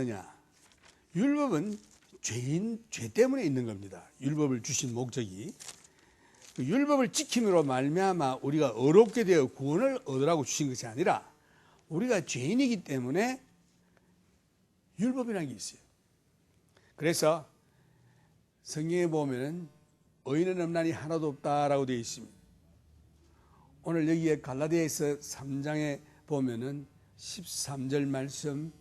있느냐? 율법은 죄 때문에 있는 겁니다. 율법을 주신 목적이. 그 율법을 지킴으로 말미암아 우리가 의롭게 되어 구원을 얻으라고 주신 것이 아니라 우리가 죄인이기 때문에 율법이라는 게 있어요. 그래서 성경에 보면은 의인은 없나니 하나도 없다라고 되어 있습니다. 오늘 여기에 갈라디아서 3장에 보면은 13절 말씀,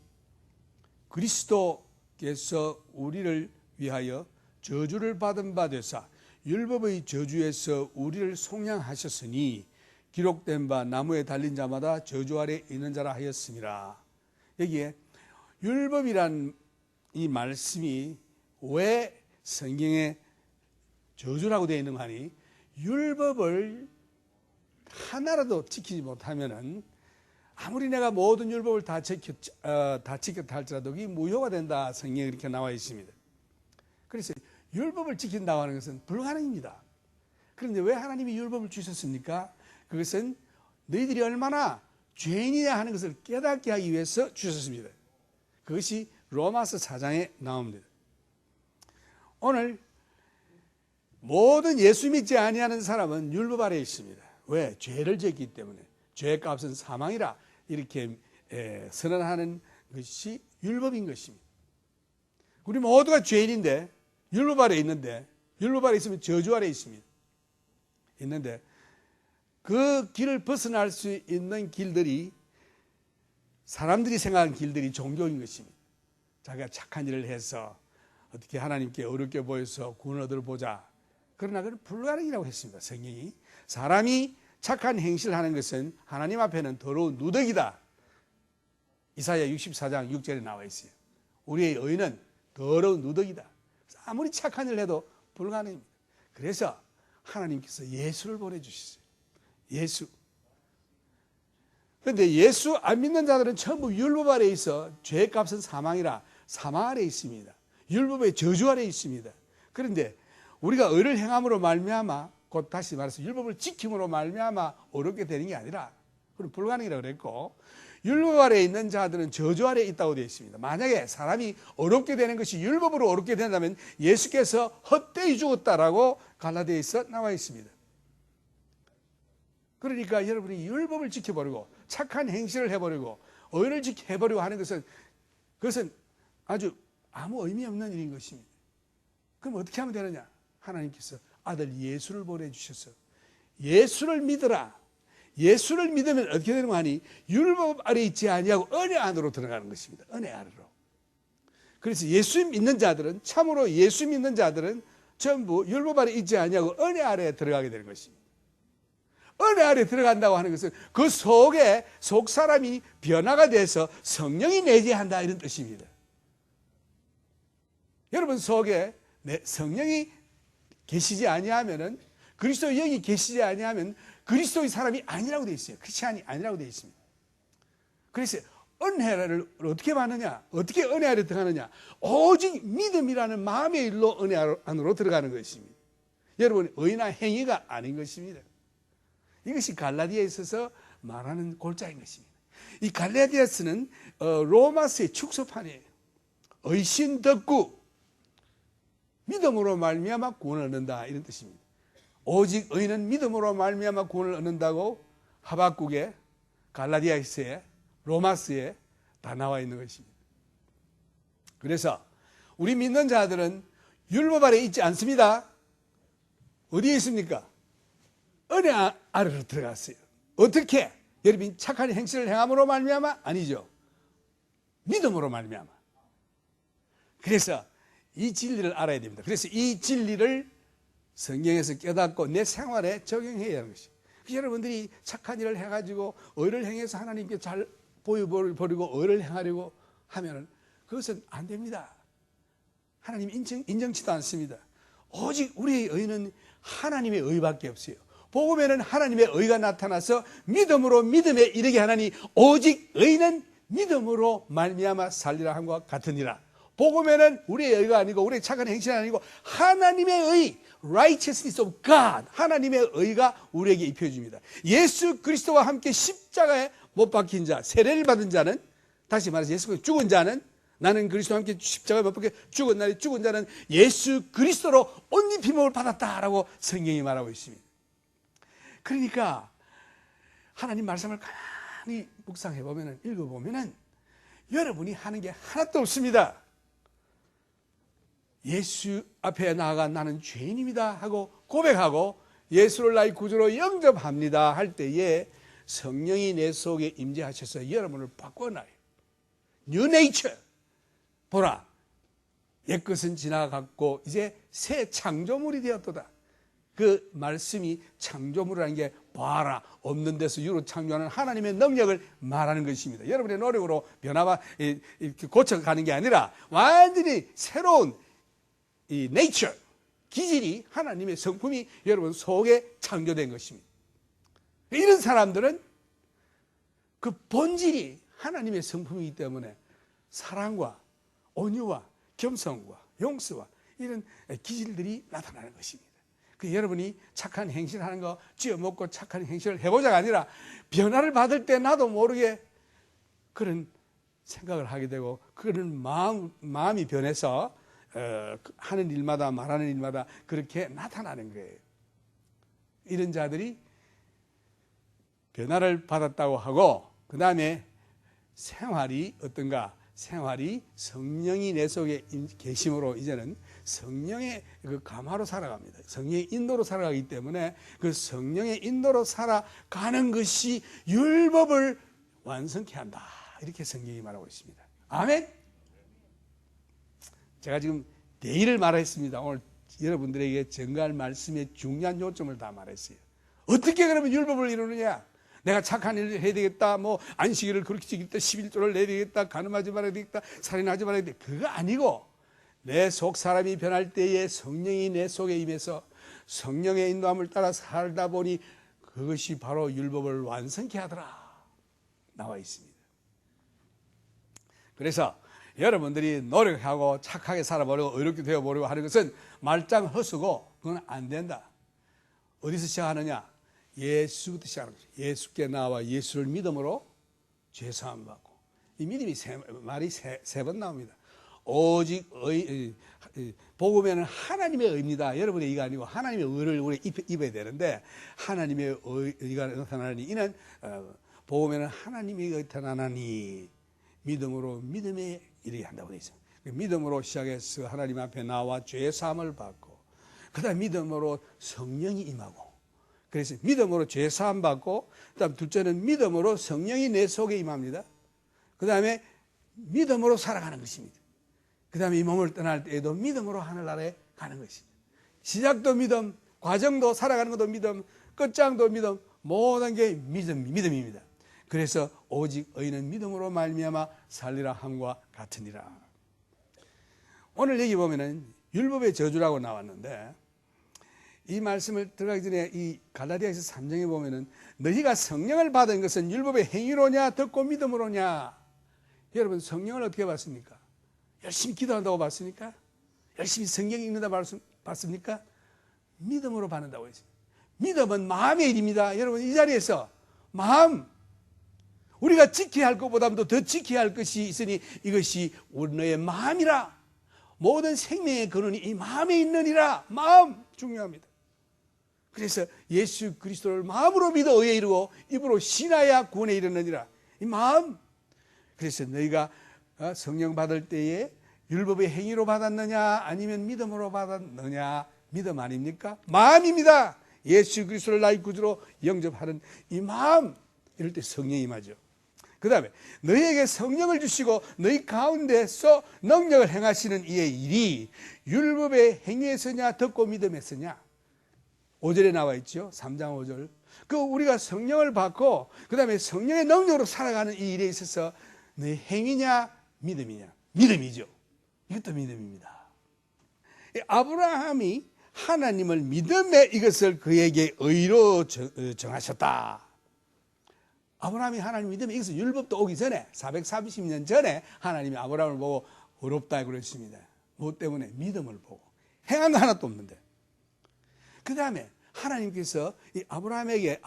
그리스도께서 우리를 위하여 저주를 받은 바 되사 율법의 저주에서 우리를 속량하셨으니 기록된 바 나무에 달린 자마다 저주 아래 있는 자라 하였습니다. 여기에 율법이란 이 말씀이 왜 성경에 저주라고 되어 있는 거 아니? 율법을 하나라도 지키지 못하면은 아무리 내가 모든 율법을 다 지켰다 할지라도 이게 무효가 된다. 성경에 이렇게 나와 있습니다. 그래서 율법을 지킨다고 하는 것은 불가능입니다. 그런데 왜 하나님이 율법을 주셨습니까? 그것은 너희들이 얼마나 죄인이냐 하는 것을 깨닫게 하기 위해서 주셨습니다. 그것이 로마서 4장에 나옵니다. 오늘 모든 예수 믿지 아니하는 사람은 율법 아래에 있습니다. 왜? 죄를 지었기 때문에. 죄의 값은 사망이라 이렇게 선언하는 것이 율법인 것입니다. 우리 모두가 죄인인데 율법 아래에 있는데, 율법 아래에 있으면 저주 아래에 있습니다. 있는데 그 길을 벗어날 수 있는 길들이, 사람들이 생각하는 길들이 종교인 것입니다. 자기가 착한 일을 해서 어떻게 하나님께 어렵게 보여서 구원을 얻어보자. 그러나 그건 불가능이라고 했습니다. 성경이. 사람이 착한 행실을 하는 것은 하나님 앞에는 더러운 누더기다. 이사야 64장 6절에 나와 있어요. 우리의 의는 더러운 누더기다. 아무리 착한 일을 해도 불가능입니다. 그래서 하나님께서 예수를 보내주셨어요. 예수. 그런데 예수 안 믿는 자들은 전부 율법 아래에 있어 죄의 값은 사망이라 사망 아래에 있습니다. 율법의 저주 아래에 있습니다. 그런데 우리가 의를 행함으로 말미암아, 곧 다시 말해서 율법을 지킴으로 말미암아 어렵게 되는 게 아니라, 그건 불가능이라고 그랬고, 율법 아래에 있는 자들은 저주 아래에 있다고 되어 있습니다. 만약에 사람이 어렵게 되는 것이 율법으로 어렵게 된다면 예수께서 헛되이 죽었다라고 갈라디아에서 나와 있습니다. 그러니까 여러분이 율법을 지켜버리고 착한 행실을 해버리고 의를 해버리고 하는 그것은 아주 아무 의미 없는 일인 것입니다. 그럼 어떻게 하면 되느냐? 하나님께서 아들 예수를 보내주셔서 예수를 믿으라. 예수를 믿으면 어떻게 되는 거 아니? 율법 아래 있지 아니하고 은혜 안으로 들어가는 것입니다. 은혜 아래로. 그래서 예수 믿는 자들은, 참으로 예수 믿는 자들은 전부 율법 아래 있지 아니하고 은혜 아래에 들어가게 되는 것입니다. 은혜 아래 들어간다고 하는 것은 그 속에 속 사람이 변화가 돼서 성령이 내재한다, 이런 뜻입니다. 여러분 속에 성령이 계시지 아니하면은, 그리스도의 영이 계시지 아니하면 그리스도의 사람이 아니라고 되어 있어요. 크리스찬이 아니라고 되어 있습니다. 그래서 은혜를 어떻게 받느냐? 어떻게 은혜 아래 들어가느냐? 오직 믿음이라는 마음의 일로 은혜 안으로 들어가는 것입니다. 여러분, 의나 행위가 아닌 것입니다. 이것이 갈라디아에 있어서 말하는 골자인 것입니다. 이 갈라디아서는 로마서의 축소판이에요. 의신 덕구, 믿음으로 말미암아 구원을 얻는다, 이런 뜻입니다. 오직 의인은 믿음으로 말미암아 구원을 얻는다고 하박국에, 갈라디아서에, 로마서에 다 나와 있는 것입니다. 그래서 우리 믿는 자들은 율법 아래 있지 않습니다. 어디에 있습니까? 은혜 아래로 들어갔어요. 어떻게? 여러분 착한 행실을 행함으로 말미암아? 아니죠. 믿음으로 말미암아. 그래서 이 진리를 알아야 됩니다. 그래서 이 진리를 성경에서 깨닫고 내 생활에 적용해야 하는 것이에요. 여러분들이 착한 일을 해가지고 의를 행해서 하나님께 잘 보여버리고 의를 행하려고 하면 그것은 안 됩니다. 하나님 인정치도 않습니다. 오직 우리의 의는 하나님의 의밖에 없어요. 복음에는 하나님의 의가 나타나서 믿음으로 믿음에 이르게 하나니 오직 의는 믿음으로 말미암아 살리라 함과 같으니라. 복음에는 우리의 의가 아니고 우리의 착한 행실이 아니고 하나님의 의, righteousness of God, 하나님의 의가 우리에게 입혀집니다. 예수 그리스도와 함께 십자가에 못 박힌 자, 세례를 받은 자는, 다시 말해서 예수 그리스도 죽은 자는 나는 그리스도와 함께 십자가에 못 박혀 죽은 날에 죽은 자는 예수 그리스도로 옷 입힘을 받았다라고 성경이 말하고 있습니다. 그러니까 하나님 말씀을 가만히 묵상해 보면은, 읽어 보면은 여러분이 하는 게 하나도 없습니다. 예수 앞에 나아가 나는 죄인입니다 하고 고백하고 예수를 나의 구주로 영접합니다 할 때에 성령이 내 속에 임재하셔서 여러분을 바꿔놔요. New nature. 보라, 옛것은 지나갔고 이제 새 창조물이 되었도다. 그 말씀이 창조물이라는 게 봐라, 없는 데서 유로 창조하는 하나님의 능력을 말하는 것입니다. 여러분의 노력으로 변화와 고쳐가는 게 아니라 완전히 새로운 이 nature, 기질이, 하나님의 성품이 여러분 속에 창조된 것입니다. 이런 사람들은 그 본질이 하나님의 성품이기 때문에 사랑과 온유와 겸손과 용서와 이런 기질들이 나타나는 것입니다. 그 여러분이 착한 행실을 하는 거 쥐어먹고 착한 행실을 해보자가 아니라 변화를 받을 때 나도 모르게 그런 생각을 하게 되고 그런 마음이 변해서 하는 일마다 말하는 일마다 그렇게 나타나는 거예요. 이런 자들이 변화를 받았다고 하고 그 다음에 생활이 어떤가? 생활이 성령이 내 속에 계심으로 이제는 성령의 그 감화로 살아갑니다. 성령의 인도로 살아가기 때문에 그 성령의 인도로 살아가는 것이 율법을 완성케 한다. 이렇게 성경이 말하고 있습니다. 아멘? 제가 지금 내일을 말했습니다. 오늘 여러분들에게 전가할 말씀의 중요한 요점을 다 말했어요. 어떻게 그러면 율법을 이루느냐? 내가 착한 일을 해야 되겠다, 뭐 안식일을 그렇게 지키겠다, 11조를 내야 되겠다, 간음하지 말아야 되겠다, 살인하지 말아야 되겠다. 그거 아니고 내 속 사람이 변할 때에 성령이 내 속에 임해서 성령의 인도함을 따라 살다 보니 그것이 바로 율법을 완성케 하더라 나와 있습니다. 그래서 여러분들이 노력하고 착하게 살아보려고 의롭게 되어보려고 하는 것은 말짱 헛수고 그건 안 된다. 어디서 시작하느냐? 예수부터 시작하는 거죠. 예수께 나와 예수를 믿음으로 죄사함 받고. 이 믿음이 말이 세 번 나옵니다. 오직 복음에는 하나님의 의입니다. 여러분의 의가 아니고 하나님의 의를 우리 입어야 되는데 하나님의 의가 나타나니 이는 복음에는 하나님의 의가 나타나니 믿음으로 믿음에 이르게 한다고 되어 있습니다. 믿음으로 시작해서 하나님 앞에 나와 죄사함을 받고 그 다음 믿음으로 성령이 임하고 그래서 믿음으로 죄사함 받고 그다음 둘째는 믿음으로 성령이 내 속에 임합니다. 그 다음에 믿음으로 살아가는 것입니다. 그 다음에 이 몸을 떠날 때에도 믿음으로 하늘나라에 가는 것입니다. 시작도 믿음, 과정도 살아가는 것도 믿음, 끝장도 믿음, 모든 게 믿음입니다. 그래서 오직 의인은 믿음으로 말미암아 살리라 함과 같으니라. 오늘 여기 보면은 율법의 저주라고 나왔는데 이 말씀을 들어가기 전에 이 갈라디아서 3장에 보면은 너희가 성령을 받은 것은 율법의 행위로냐 듣고 믿음으로냐. 여러분 성령을 어떻게 받습니까? 열심히 기도한다고 받습니까? 열심히 성경 읽는다 받습니까? 믿음으로 받는다고 했습니다. 믿음은 마음의 일입니다. 여러분 이 자리에서 마음 우리가 지켜야 할 것보다도 더 지켜야 할 것이 있으니 이것이 우리 너의 마음이라. 모든 생명의 근원이 이 마음에 있느니라. 마음 중요합니다. 그래서 예수 그리스도를 마음으로 믿어 의에 이르고 입으로 신하여 구원에 이르느니라. 이 마음. 그래서 너희가 성령 받을 때에 율법의 행위로 받았느냐 아니면 믿음으로 받았느냐. 믿음 아닙니까? 마음입니다. 예수 그리스도를 나의 구주로 영접하는 이 마음. 이럴 때 성령이 임하죠. 그 다음에 너희에게 성령을 주시고 너희 가운데서 능력을 행하시는 이의 일이 율법의 행위에서냐 듣고 믿음에서냐. 5절에 나와 있죠. 3장 5절. 그 우리가 성령을 받고 그 다음에 성령의 능력으로 살아가는 이 일에 있어서 너희 행위냐 믿음이냐. 믿음이죠. 이것도 믿음입니다. 아브라함이 하나님을 믿음에 이것을 그에게 의로 정하셨다. 아브라함이 하나님 믿음에 이것을 율법도 오기 전에 430년 전에 하나님이 아브라함을 보고 의롭다 그랬습니다. 무엇 때문에? 믿음을 보고. 행한 거 하나도 없는데. 그 다음에 하나님께서 이 아브라함에게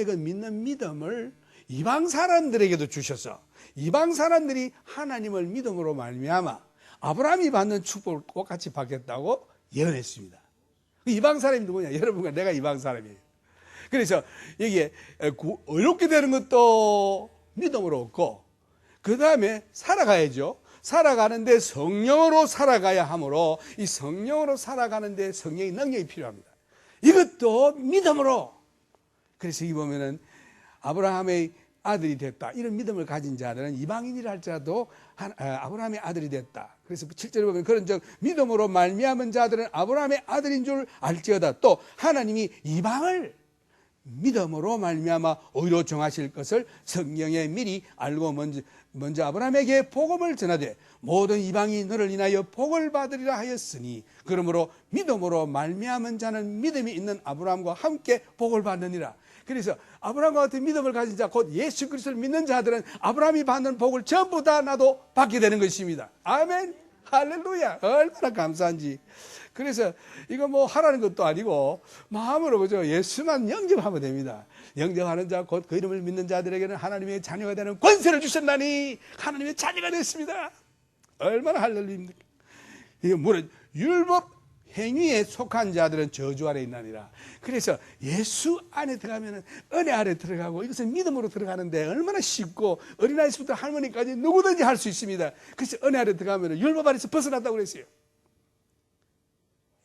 그 믿는 믿음을 이방 사람들에게도 주셔서 이방 사람들이 하나님을 믿음으로 말미암아 아브라함이 받는 축복을 똑같이 받겠다고 예언했습니다. 이방 사람이 누구냐? 여러분과 내가 이방 사람이에요. 그래서 여기에 어렵게 되는 것도 믿음으로 얻고 그 다음에 살아가야죠. 살아가는데 성령으로 살아가야 하므로 이 성령으로 살아가는데 성령의 능력이 필요합니다. 이것도 믿음으로. 그래서 여기 보면은 아브라함의 아들이 됐다. 이런 믿음을 가진 자들은 이방인이라 할지라도 아브라함의 아들이 됐다. 그래서 7절에 보면 그런 즉 믿음으로 말미암은 자들은 아브라함의 아들인 줄 알지어다. 또 하나님이 이방을 믿음으로 말미암아 의로 정하실 것을 성령에 미리 알고 먼저 아브라함에게 복음을 전하되 모든 이방이 너를 인하여 복을 받으리라 하였으니 그러므로 믿음으로 말미암은 자는 믿음이 있는 아브라함과 함께 복을 받느니라. 그래서 아브라함과 같은 믿음을 가진 자 곧 예수 그리스도를 믿는 자들은 아브라함이 받는 복을 전부 다 나도 받게 되는 것입니다. 아멘. 할렐루야. 얼마나 감사한지. 그래서 이거 뭐 하라는 것도 아니고 마음으로 그죠? 예수만 영접하면 됩니다. 영접하는 자 곧 그 이름을 믿는 자들에게는 하나님의 자녀가 되는 권세를 주셨나니 하나님의 자녀가 됐습니다. 얼마나 할렐루야입니까? 이게 물론 율법 행위에 속한 자들은 저주 아래 있나니라. 그래서 예수 안에 들어가면 은혜 아래 들어가고 이것은 믿음으로 들어가는데 얼마나 쉽고 어린아이부터 할머니까지 누구든지 할 수 있습니다. 그래서 은혜 아래 들어가면 율법 아래서 벗어났다고 그랬어요.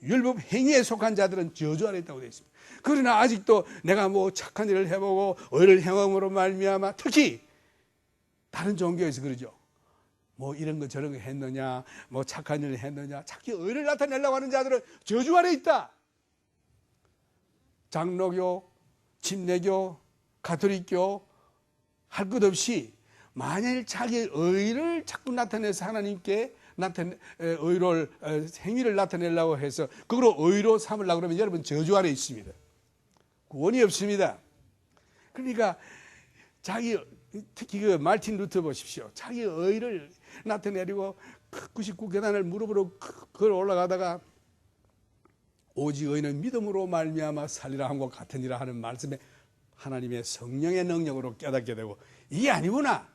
율법 행위에 속한 자들은 저주 아래 있다고 되어 있습니다. 그러나 아직도 내가 뭐 착한 일을 해보고 의를 행함으로 말미암아 특히 다른 종교에서 그러죠. 뭐 이런 거 저런 거 했느냐, 뭐 착한 일을 했느냐, 자기 의를 나타내려고 하는 자들은 저주 아래 있다. 장로교, 침례교, 가톨릭교 할 것 없이 만일 자기 의를 자꾸 나타내서 하나님께 의를 행위를 나타내려고 해서 그걸로 의로 삼으려고 그러면 여러분 저주 아래 있습니다. 구원이 없습니다. 그러니까 특히 그 말틴 루터 보십시오. 자기 의를 나타내려고 99계단을 무릎으로 걸어 올라가다가 오직 의는 믿음으로 말미암아 살리라 함과 같으니라 하는 말씀에 하나님의 성령의 능력으로 깨닫게 되고 이게 아니구나.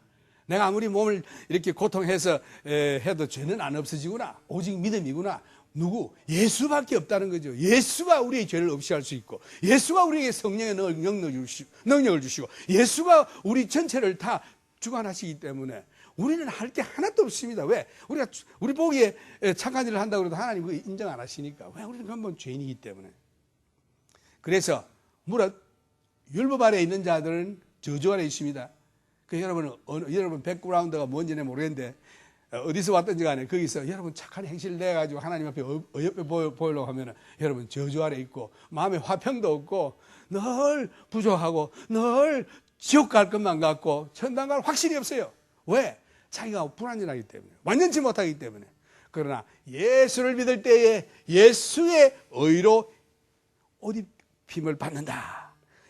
내가 아무리 몸을 이렇게 고통해서 해도 죄는 안 없어지구나. 오직 믿음이구나. 누구? 예수밖에 없다는 거죠. 예수가 우리의 죄를 없이 할 수 있고 예수가 우리에게 성령의 능력을 주시고 예수가 우리 전체를 다 주관하시기 때문에 우리는 할 게 하나도 없습니다. 왜? 우리 보기에 착한 일을 한다고 해도 하나님 그거 인정 안 하시니까. 왜? 우리는根本 죄인이기 때문에. 그래서 무릇 율법 아래 있는 자들은 저주 아래 있습니다. 여러분 백그라운드가 뭔지는 모르겠는데 어디서 왔든지 간에 거기서 여러분 착한 행실을 내가지고 하나님 앞에 어여삐 보이려고 하면 여러분 저주 아래 있고 마음에 화평도 없고 늘 부족하고 늘 지옥 갈 것만 같고 천당 갈 확신이 없어요. 왜? 자기가 불완전하기 때문에 완전치 못하기 때문에. 그러나 예수를 믿을 때에 예수의 의로 옷 입힘을 받는다.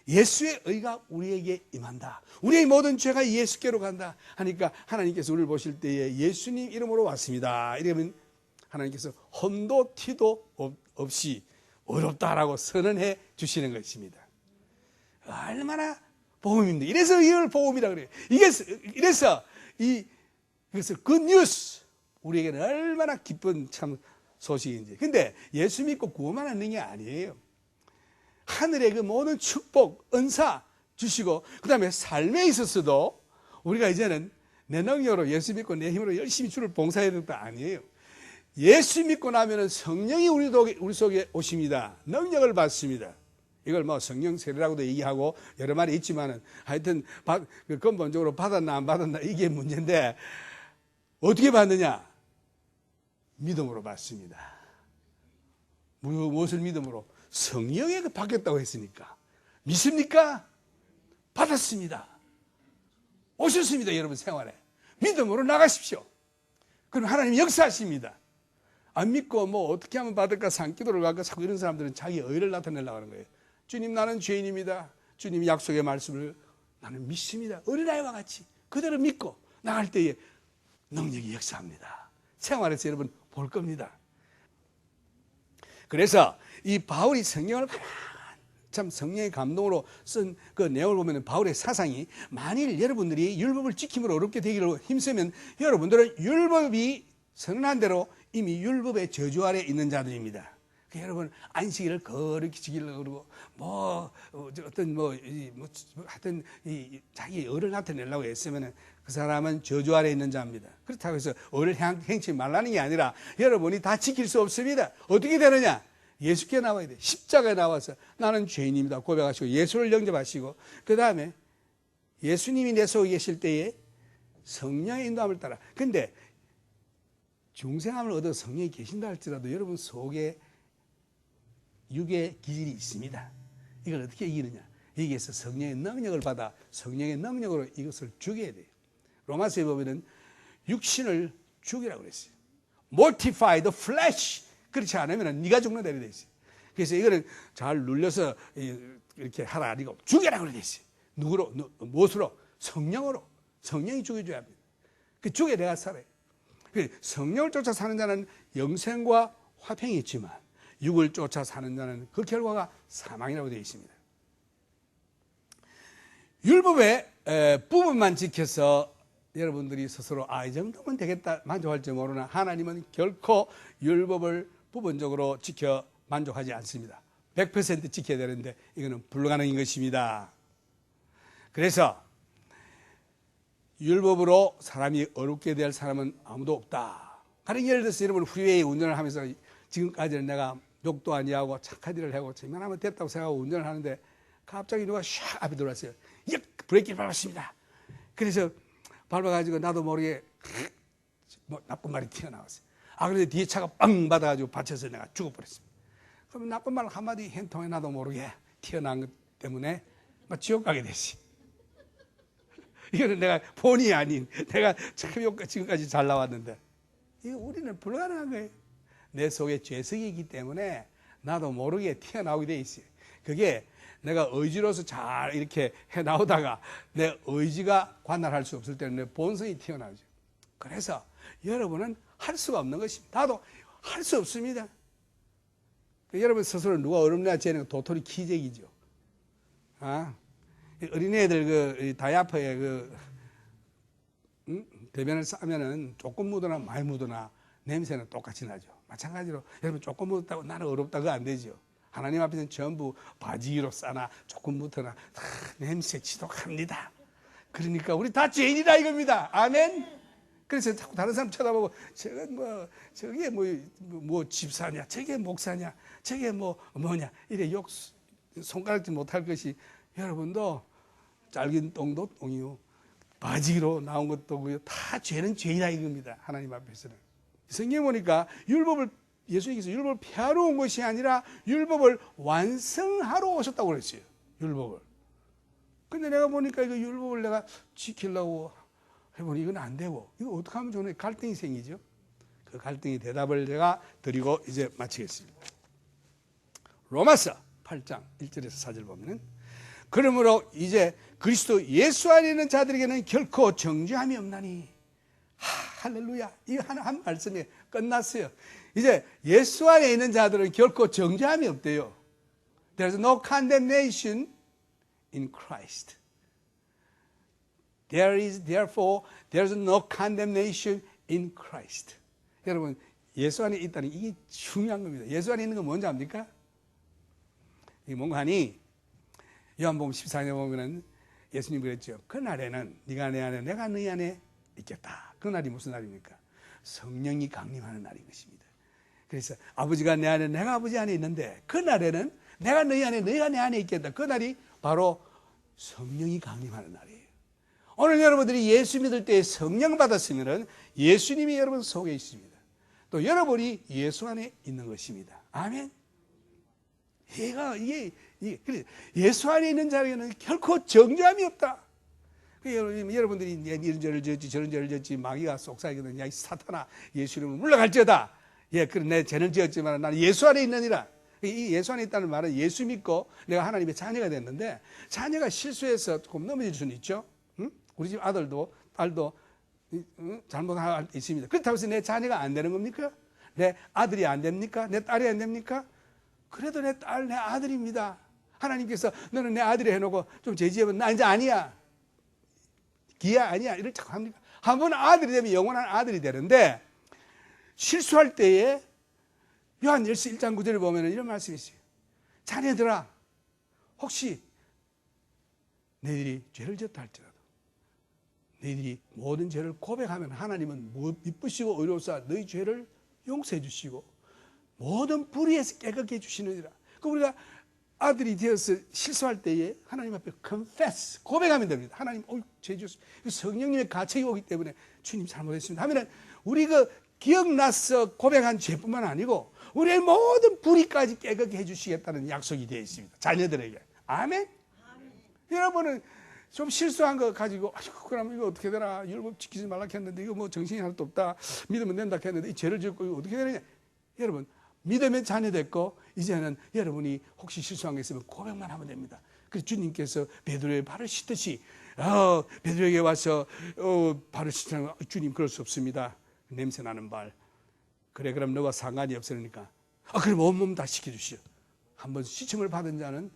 예수의 의가 우리에게 임한다. 우리의 모든 죄가 예수께로 간다 하니까 하나님께서 우리를 보실 때에 예수님 이름으로 왔습니다. 이러면 하나님께서 험도 티도 없이 어렵다라고 선언해 주시는 것입니다. 얼마나 복음입니다. 이래서 이걸 복음이라 그래요. 이래서 이것을 굿뉴스 우리에게는 얼마나 기쁜 참 소식인지. 근데 예수 믿고 구원만 하는 게 아니에요. 하늘의 그 모든 축복, 은사 주시고 그 다음에 삶에 있어서도 우리가 이제는 내 능력으로 예수 믿고 내 힘으로 열심히 주를 봉사해야 될 거 아니에요. 예수 믿고 나면은 성령이 우리 속에 오십니다. 능력을 받습니다. 이걸 뭐 성령 세례라고도 얘기하고 여러 말이 있지만은 하여튼 근본적으로 받았나 안 받았나 이게 문제인데 어떻게 받느냐? 믿음으로 받습니다. 무엇을 믿음으로? 성령에 받겠다고 했으니까. 믿습니까? 받았습니다. 오셨습니다. 여러분 생활에. 믿음으로 나가십시오. 그럼 하나님 역사하십니다. 안 믿고 뭐 어떻게 하면 받을까 산기도를 할까 자꾸 이런 사람들은 자기 의를 나타내려고 하는 거예요. 주님 나는 죄인입니다. 주님 약속의 말씀을 나는 믿습니다. 어린아이와 같이 그대로 믿고 나갈 때에 능력이 역사합니다. 생활에서 여러분 볼 겁니다. 그래서 이 바울이 성경을 참 성령의 감동으로 쓴 그 내용을 보면 바울의 사상이 만일 여러분들이 율법을 지킴으로 어렵게 되기를 힘쓰면 여러분들은 율법이 선언한 대로 이미 율법의 저주 아래 있는 자들입니다. 여러분 안식일을 거룩히 지키려고 그러고 하여튼 자기 의를 나타내려고 했으면 그 사람은 저주 아래 있는 자입니다. 그렇다고 해서 의를 행치 말라는 게 아니라 여러분이 다 지킬 수 없습니다. 어떻게 되느냐? 예수께 나와야 돼. 십자가에 나와서 나는 죄인입니다 고백하시고 예수를 영접하시고 그 다음에 예수님이 내 속에 계실 때에 성령의 인도함을 따라. 근데 중생함을 얻어 성령이 계신다 할지라도 여러분 속에 육의 기질이 있습니다. 이걸 어떻게 이기느냐? 여기에서 성령의 능력을 받아 성령의 능력으로 이것을 죽여야 돼요. 로마서에 보면은 육신을 죽이라고 그랬어요. Mortify the flesh. 그렇지 않으면 네가 죽는다 이렇게 돼 있어요. 그래서 이거는 잘 눌려서 이렇게 하라 아니고 죽여라고 그래 있어요. 누구로? 무엇으로? 성령으로. 성령이 죽여줘야 합니다. 그 죽여 내가 살아요. 성령을 쫓아 사는 자는 영생과 화평이 있지만 육을 쫓아 사는 자는 그 결과가 사망이라고 되어 있습니다. 율법의 부분만 지켜서 여러분들이 스스로 이 정도면 되겠다 만족할지 모르나 하나님은 결코 율법을 부분적으로 지켜 만족하지 않습니다. 100% 지켜야 되는데 이거는 불가능인 것입니다. 그래서 율법으로 사람이 어렵게 될 사람은 아무도 없다. 가령 예를 들어서 여러분 프리웨이 운전을 하면서 지금까지는 내가 욕도 아니하고 착한 일을 하고 이만하면 됐다고 생각하고 운전을 하는데 갑자기 누가 샥 앞에 들어왔어요. 브레이크를 밟았습니다. 그래서 밟아가지고 나도 모르게 나쁜 말이 튀어나왔어요. 그런데 뒤에 차가 빵 받아가지고 받쳐서 내가 죽어버렸습니다. 그럼 나쁜 말 한마디 행통에 나도 모르게 튀어나온 것 때문에 지옥 가게 됐어요. 이거는 내가 본의 아닌 내가 지금까지 잘 나왔는데 이거 우리는 불가능한 거예요. 내 속에 죄성이 있기 때문에 나도 모르게 튀어나오게 돼 있어요. 그게 내가 의지로서 잘 이렇게 해나오다가 내 의지가 관할할 수 없을 때는 내 본성이 튀어나오죠. 그래서 여러분은 할 수가 없는 것입니다. 나도 할 수 없습니다. 여러분 스스로 누가 어렵냐 재는 도토리 기적이죠. 어린애들 그 다이아퍼에 대변을 싸면은 조금 묻거나 많이 묻거나 냄새는 똑같이 나죠. 마찬가지로 여러분 조금 묻었다고 나는 어렵다 그거 안 되죠. 하나님 앞에서는 전부 바지기로 싸나 조금 묻거나 다 냄새 지독합니다. 그러니까 우리 다 죄인이다 이겁니다. 아멘. 그래서 자꾸 다른 사람 쳐다보고 저게 뭐 집사냐, 저게 목사냐, 저게 뭐냐 이래 욕 손가락질 못할 것이 여러분도 짧은 똥도 똥이요, 바지기로 나온 것도고요. 다 죄는 죄이다 이겁니다. 하나님 앞에서는. 성경에 보니까 예수님께서 율법을 폐하러 온 것이 아니라 율법을 완성하러 오셨다고 그랬어요. 율법을. 근데 내가 보니까 이거 율법을 내가 지키려고 해보니 이건 안 되고 이거 어떻게 하면 좋나 갈등이 생기죠. 그 갈등의 대답을 제가 드리고 이제 마치겠습니다. 로마서 8장 1절에서 4절 보면은 그러므로 이제 그리스도 예수 안에 있는 자들에게는 결코 정죄함이 없나니. 할렐루야. 이 한 말씀이 끝났어요. 이제 예수 안에 있는 자들은 결코 정죄함이 없대요. There's no condemnation in Christ. Therefore, there's no condemnation in Christ. 여러분, 예수 안에 있다는 이게 중요한 겁니다. 예수 안에 있는 건 뭔지 압니까? 이게 뭔가 하니, 요한복음 14장에 보면은 예수님 그랬죠. 그날에는 네가 내 안에 내가 네 안에 있겠다. 그날이 무슨 날입니까? 성령이 강림하는 날인 것입니다. 그래서 아버지가 내 안에 내가 아버지 안에 있는데 그날에는 내가 너희 안에 너희가 내 안에 있겠다. 그날이 바로 성령이 강림하는 날이에요. 오늘 여러분들이 예수 믿을 때 성령 받았으면 예수님이 여러분 속에 있습니다. 또 여러분이 예수 안에 있는 것입니다. 아멘. 이게 예수 안에 있는 자에게는 결코 정죄함이 없다. 여러분들이 이런 죄를 지었지 저런 죄를 지었지 마귀가 속삭이거든. 야, 이 사탄아, 예수 이름으로 물러갈지어다. 그래 내 죄는 지었지만 나는 예수 안에 있느니라. 이 예수 안에 있다는 말은 예수 믿고 내가 하나님의 자녀가 됐는데 자녀가 실수해서 조금 넘어질 수는 있죠. 응? 우리 집 아들도 딸도 잘못할 수 있습니다. 그렇다고 해서 내 자녀가 안 되는 겁니까? 내 아들이 안 됩니까? 내 딸이 안 됩니까? 그래도 내 딸, 내 아들입니다. 하나님께서 너는 내 아들이 해놓고 좀 제지하면 나 이제 아니야. 기야 아니야. 이걸 자꾸 합니까? 한번 아들이 되면 영원한 아들이 되는데 실수할 때에 요한일서 1장 9절을 보면 이런 말씀이 있어요. 자녀들아 혹시 너희들이 죄를 지었다 할지라도 너희들이 모든 죄를 고백하면 하나님은 미쁘시고 의로우사 너희 죄를 용서해 주시고 모든 불의에서 깨끗게 해주시느니라. 그 우리가 아들이 되어서 실수할 때에 하나님 앞에 confess, 고백하면 됩니다. 하나님, 죄 지었습니다. 성령님의 가책이 오기 때문에 주님 잘못했습니다 하면은 우리 기억나서 고백한 죄뿐만 아니고 우리의 모든 불의까지 깨끗게 해주시겠다는 약속이 되어 있습니다. 자녀들에게. 아멘? 여러분은 좀 실수한 거 가지고 그럼 이거 어떻게 되나, 율법 지키지 말라 했는데 이거 뭐 정신이 하나도 없다, 믿으면 된다 했는데 이 죄를 짓고 이거 어떻게 되느냐. 여러분 믿으면 자녀 됐고 이제는 여러분이 혹시 실수한 게 있으면 고백만 하면 됩니다. 그래서 주님께서 베드로의 발을 씻듯이 베드로에게 와서 발을 씻는 주님 그럴 수 없습니다. 냄새나는 발. 그래 그럼 너와 상관이 없으니까 그럼 온몸 다 씻겨주시오. 한번 시침을 받은 자는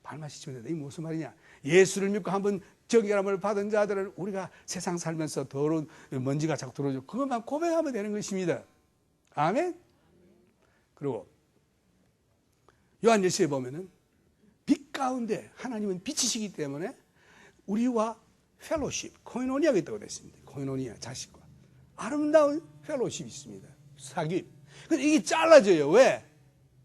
발만 씻으면 된다. 이게 무슨 말이냐. 예수를 믿고 한번 정결함을 받은 자들은 우리가 세상 살면서 더러운 먼지가 자꾸 들어오죠. 그것만 고백하면 되는 것입니다. 아멘. 그리고 요한일서에 보면은 빛 가운데 하나님은 빛이시기 때문에 우리와 펠로십, 코이노니아가 있다고 됐습니다. 코이노니아, 자식과 아름다운 펠로십이 있습니다. 사귐. 근데 이게 잘라져요. 왜?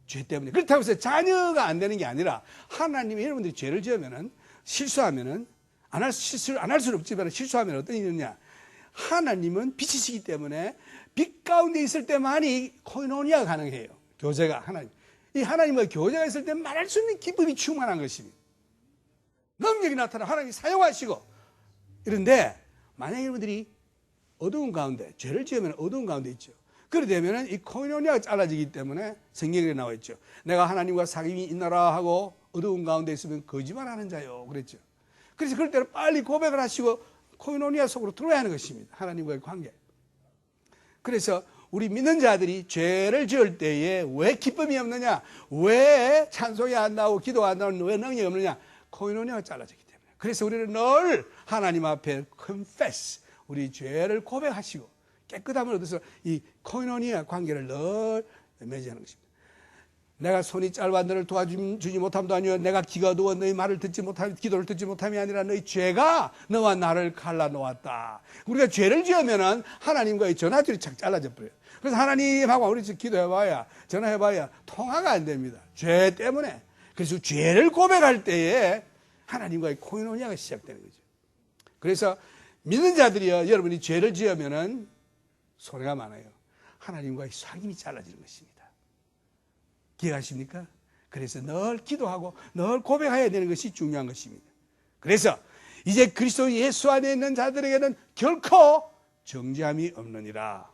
죄 때문에. 그렇다고 해서 자녀가 안 되는 게 아니라 하나님이 여러분들이 죄를 지으면은 실수하면은 실수를 안 할 수는 없지만 실수하면 어떤 일이 있느냐. 하나님은 빛이시기 때문에 빛 가운데 있을 때만이 코이노니아가 가능해요. 교제가 하나님. 이 하나님과 교제가 있을 때 말할 수 없는 기쁨이 충만한 것입니다. 능력이 나타나 하나님이 사용하시고 이런데 만약에 여러분들이 어두운 가운데 죄를 지으면 어두운 가운데 있죠. 그래 되면은 이 코이노니아가 잘라지기 때문에 성경에 나와 있죠. 내가 하나님과 사귐이 있나라 하고 어두운 가운데 있으면 거짓말하는 자요 그랬죠. 그래서 그럴 때는 빨리 고백을 하시고 코이노니아 속으로 들어야 하는 것입니다. 하나님과의 관계. 그래서 우리 믿는 자들이 죄를 지을 때에 왜 기쁨이 없느냐, 왜 찬송이 안 나오고 기도가 안 나오는 왜 능력이 없느냐, 코이노니아가 잘라지기 때문에. 그래서 우리는 늘 하나님 앞에 confess, 우리 죄를 고백하시고 깨끗함을 얻어서 이 코이노니아 관계를 늘 맺어하는 것입니다. 내가 손이 짧아 너를 도와주지 못함도 아니요 내가 귀가 어두워 너희 말을 듣지 못함, 기도를 듣지 못함이 아니라 너희 죄가 너와 나를 갈라놓았다. 우리가 죄를 지으면은 하나님과의 전화줄이 착 잘라져 버려요. 그래서 하나님하고 우리 기도해봐야, 전화해봐야 통화가 안 됩니다. 죄 때문에. 그래서 죄를 고백할 때에 하나님과의 코이노니아가 시작되는 거죠. 그래서 믿는 자들이요, 여러분이 죄를 지으면은 손해가 많아요. 하나님과의 사귐이 잘라지는 것입니다. 기억하십니까? 그래서 늘 기도하고 늘 고백해야 되는 것이 중요한 것입니다. 그래서 이제 그리스도 예수 안에 있는 자들에게는 결코 정죄함이 없느니라.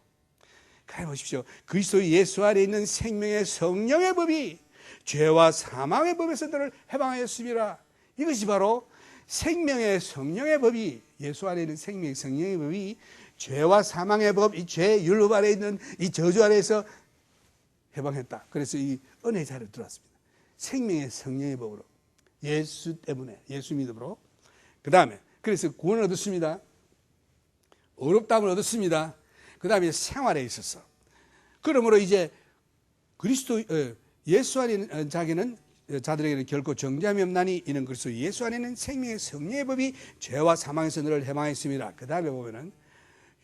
가해 보십시오. 그리스도 예수 안에 있는 생명의 성령의 법이 죄와 사망의 법에서 너를 해방하였습니다. 이것이 바로 생명의 성령의 법이, 예수 안에 있는 생명의 성령의 법이 죄와 사망의 법, 이 죄 율법 아래 있는 이 저주 아래에서 해방했다. 그래서 이 은혜의 자리에 들어왔습니다. 생명의 성령의 법으로, 예수 때문에, 예수 믿음으로. 그 다음에 그래서 구원을 얻었습니다. 의롭다함을 얻었습니다. 그 다음에 생활에 있어서. 그러므로 이제 그리스도 예수 안에 있는 자들에게는 결코 정죄함이 없나니 이는 그리스도 예수 안에는 생명의 성령의 법이 죄와 사망에서 너를 해방했습니다. 그 다음에 보면은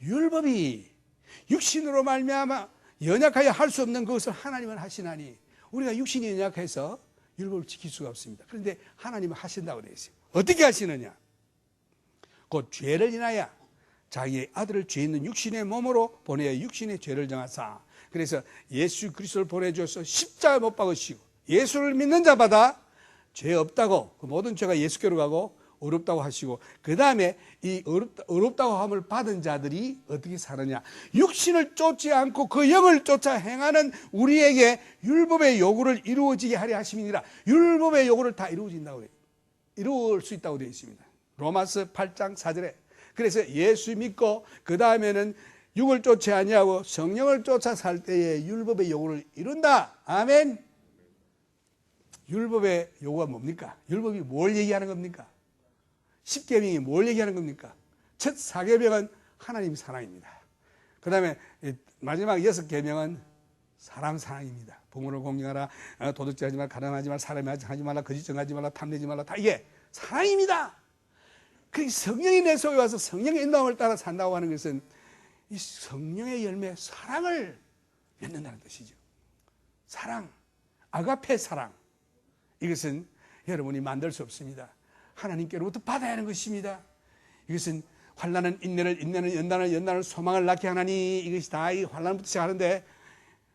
율법이 육신으로 말미암아 연약하여 할 수 없는 그것을 하나님은 하시나니, 우리가 육신이 연약해서 율법을 지킬 수가 없습니다. 그런데 하나님은 하신다고 되어 있어요. 어떻게 하시느냐? 곧 죄를 인하여 자기의 아들을 죄 있는 육신의 몸으로 보내어 육신의 죄를 정하사. 그래서 예수 그리스도를 보내주어서 십자가에 못 박으시고 예수를 믿는 자마다 죄 없다고, 그 모든 죄가 예수께로 가고 어렵다고 하시고, 그 다음에 이 어렵다고 함을 받은 자들이 어떻게 사느냐? 육신을 쫓지 않고 그 영을 쫓아 행하는 우리에게 율법의 요구를 이루어지게 하려 하심이니라. 율법의 요구를 다 이루어진다고 해요. 이루을 수 있다고 되어 있습니다. 로마서 8장 4절에. 그래서 예수 믿고 그 다음에는 육을 쫓지 아니하고 성령을 쫓아 살 때에 율법의 요구를 이룬다. 아멘. 율법의 요구가 뭡니까? 율법이 뭘 얘기하는 겁니까? 십계명이 뭘 얘기하는 겁니까? 첫 4계명은 하나님 사랑입니다. 그 다음에 마지막 6계명은 사람 사랑입니다. 부모를 공경하라, 도둑질하지 말라, 가늠하지 말라, 사람이 하지 말라, 거짓 증하지 말라, 탐내지 말라. 다 이게 사랑입니다. 그 성령이 내 속에 와서 성령의 인도함을 따라 산다고 하는 것은 이 성령의 열매, 사랑을 맺는다는 뜻이죠. 사랑, 아가페 사랑. 이것은 여러분이 만들 수 없습니다. 하나님께로부터 받아야 하는 것입니다. 이것은 환난은 인내를, 인내는 연단을, 연단을 소망을 낳게 하나니, 이것이 다 이 환난부터 시작하는데,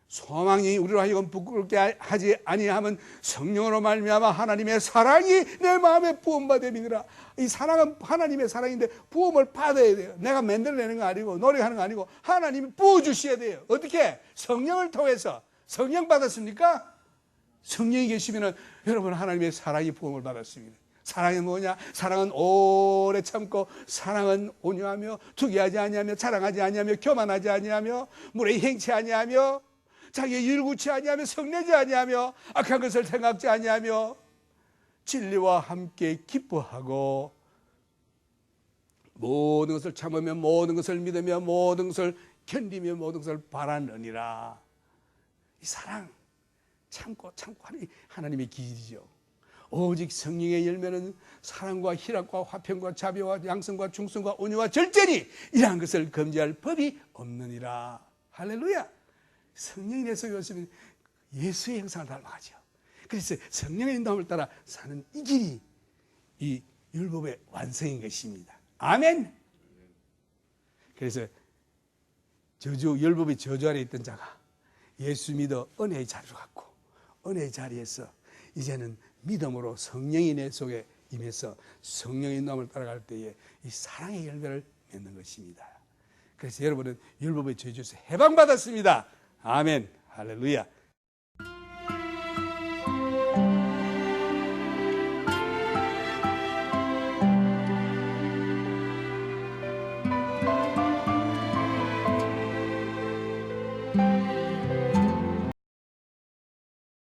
소망이 우리로 하여금 부끄럽게 하지 아니하면 성령으로 말미암아 하나님의 사랑이 내 마음에 부음받음이니라. 이 사랑은 하나님의 사랑인데 부음을 받아야 돼요. 내가 만들어내는 거 아니고 노력하는 거 아니고 하나님이 부어주셔야 돼요. 어떻게? 성령을 통해서. 성령 받았습니까? 성령이 계시면 여러분 하나님의 사랑이 부음을 받았습니다. 사랑이 뭐냐? 사랑은 오래 참고, 사랑은 온유하며, 투기하지 아니하며, 자랑하지 아니하며, 교만하지 아니하며, 물에 행치 아니하며, 자기의 일구치 아니하며, 성내지 아니하며, 악한 것을 생각지 아니하며, 진리와 함께 기뻐하고, 모든 것을 참으며, 모든 것을 믿으며, 모든 것을 견디며, 모든 것을 바라느니라. 이 사랑, 참고 하는 하나님의 기질이죠. 오직 성령의 열매는 사랑과 희락과 화평과 자비와 양성과 충성과 온유와 절제니 이러한 것을 금지할 법이 없느니라. 할렐루야. 성령이 내 속에 있으면 예수의 형상을 닮아가죠. 그래서 성령의 인도함을 따라 사는 이 길이 이 율법의 완성인 것입니다. 아멘. 그래서 율법의 저주 아래 있던 자가 예수 믿어 은혜의 자리로 갔고, 은혜의 자리에서 이제는 믿음으로 성령이 내 속에 임해서 성령의 인도함을 따라갈 때에 이 사랑의 열매를 맺는 것입니다. 그래서 여러분은 율법의 저주에서 해방받았습니다. 아멘. 할렐루야.